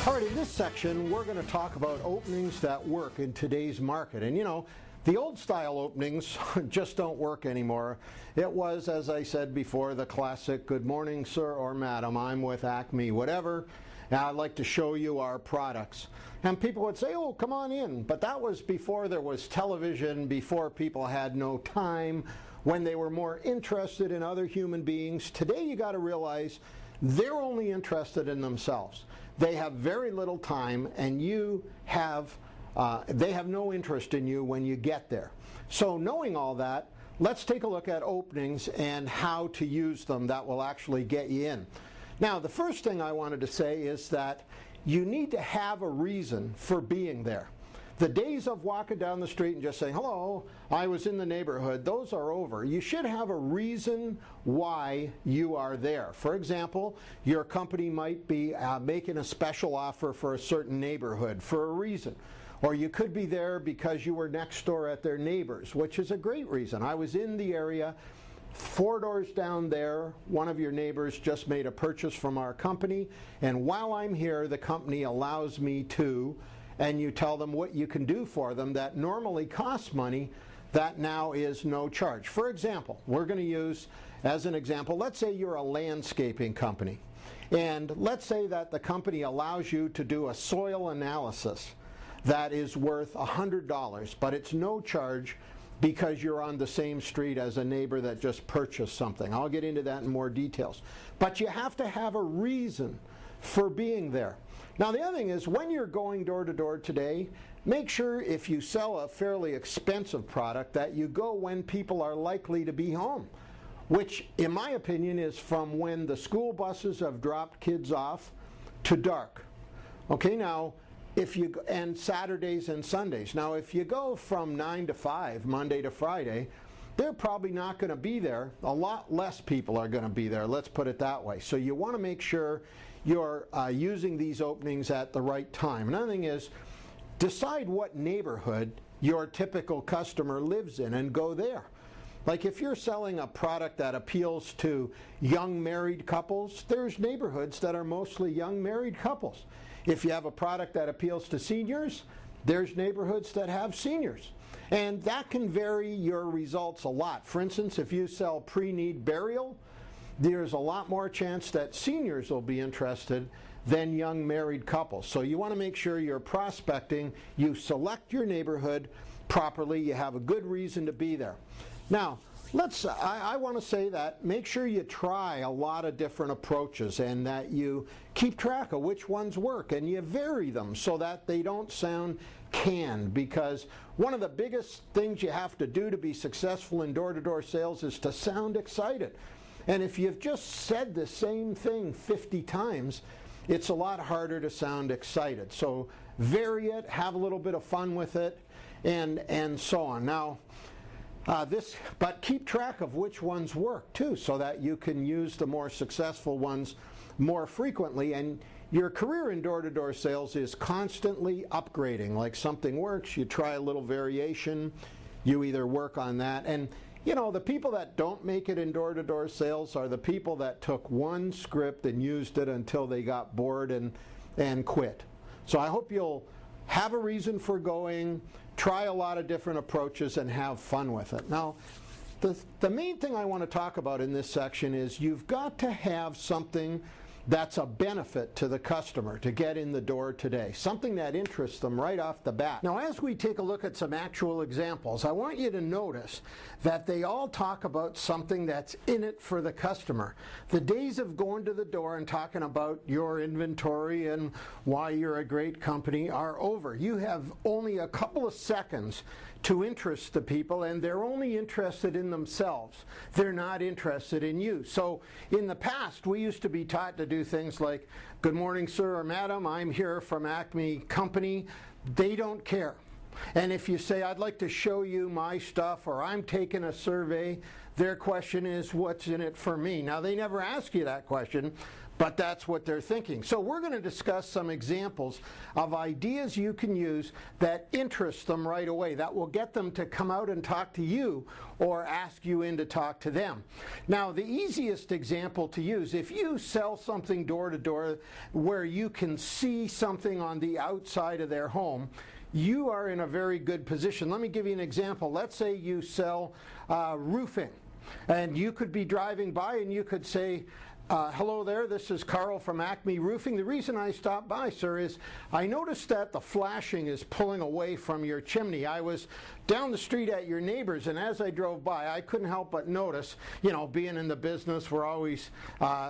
All right, in this section, we're going to talk about openings that work in today's market. And you know, the old style openings just don't work anymore. It was, as I said before, the classic, good morning, sir or madam, I'm with Acme, whatever. And I'd like to show you our products. And people would say, oh, come on in. But that was before there was television, before people had no time, when they were more interested in other human beings. Today you got to realize they're only interested in themselves. They have very little time, and they have no interest in you when you get there. So knowing all that, let's take a look at openings and how to use them that will actually get you in. Now, the first thing I wanted to say is that you need to have a reason for being there. The days of walking down the street and just saying, hello, I was in the neighborhood, those are over. You should have a reason why you are there. For example, your company might be making a special offer for a certain neighborhood for a reason. Or you could be there because you were next door at their neighbors, which is a great reason. I was in the area, 4 doors down there, one of your neighbors just made a purchase from our company, and while I'm here, the company allows me to, and you tell them what you can do for them that normally costs money, that now is no charge. For example, we're going to use, as an example, let's say you're a landscaping company, and let's say that the company allows you to do a soil analysis that is worth $100, but it's no charge because you're on the same street as a neighbor that just purchased something. I'll get into that in more details. But you have to have a reason for being there. Now the other thing is, when you're going door to door today, make sure if you sell a fairly expensive product that you go when people are likely to be home, which in my opinion is from when the school buses have dropped kids off to dark. Okay, now and Saturdays and Sundays. Now if you go from 9 to 5, Monday to Friday, they're probably not going to be there. A lot less people are going to be there, let's put it that way. So you want to make sure you're using these openings at the right time. Another thing is, decide what neighborhood your typical customer lives in and go there. Like if you're selling a product that appeals to young married couples, there's neighborhoods that are mostly young married couples. If you have a product that appeals to seniors, there's neighborhoods that have seniors. And that can vary your results a lot. For instance, if you sell pre-need burial, there's a lot more chance that seniors will be interested than young married couples. So you want to make sure you're prospecting, you select your neighborhood properly, you have a good reason to be there. Now, I want to say that make sure you try a lot of different approaches and that you keep track of which ones work and you vary them so that they don't sound canned, because one of the biggest things you have to do to be successful in door-to-door sales is to sound excited. And if you've just said the same thing 50 times, it's a lot harder to sound excited. So vary it, have a little bit of fun with it, and so on. Now, but keep track of which ones work too, so that you can use the more successful ones more frequently. And your career in door-to-door sales is constantly upgrading. Like something works, you try a little variation, you either work on that. And you know, the people that don't make it in door-to-door sales are the people that took one script and used it until they got bored and quit. So I hope you'll have a reason for going, try a lot of different approaches, and have fun with it. Now, the main thing I want to talk about in this section is you've got to have something that's a benefit to the customer to get in the door today, something that interests them right off the bat. Now, as we take a look at some actual examples, I want you to notice that they all talk about something that's in it for the customer. The days of going to the door and talking about your inventory and why you're a great company are over. You have only a couple of seconds to interest the people, and they're only interested in themselves. They're not interested in you. So in the past, we used to be taught to do things like, good morning, sir or madam, I'm here from Acme Company. They don't care. And if you say, I'd like to show you my stuff, or I'm taking a survey, their question is, what's in it for me? Now, they never ask you that question, but that's what they're thinking. So we're going to discuss some examples of ideas you can use that interest them right away, that will get them to come out and talk to you or ask you in to talk to them. Now, the easiest example to use, if you sell something door to door where you can see something on the outside of their home, you are in a very good position. Let me give you an example. Let's say you sell roofing, and you could be driving by and you could say, hello there, this is Carl from Acme Roofing. The reason I stopped by, sir, is I noticed that the flashing is pulling away from your chimney. I was down the street at your neighbor's, and as I drove by, I couldn't help but notice, you know, being in the business, we're always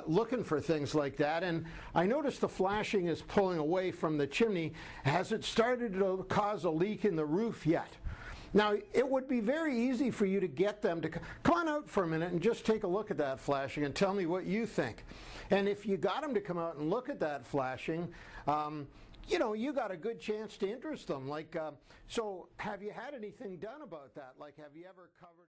looking for things like that, and I noticed the flashing is pulling away from the chimney. Has it started to cause a leak in the roof yet? Now, it would be very easy for you to get them to come on out for a minute and just take a look at that flashing and tell me what you think. And if you got them to come out and look at that flashing, you know, you got a good chance to interest them. Like, so have you had anything done about that? Like, have you ever covered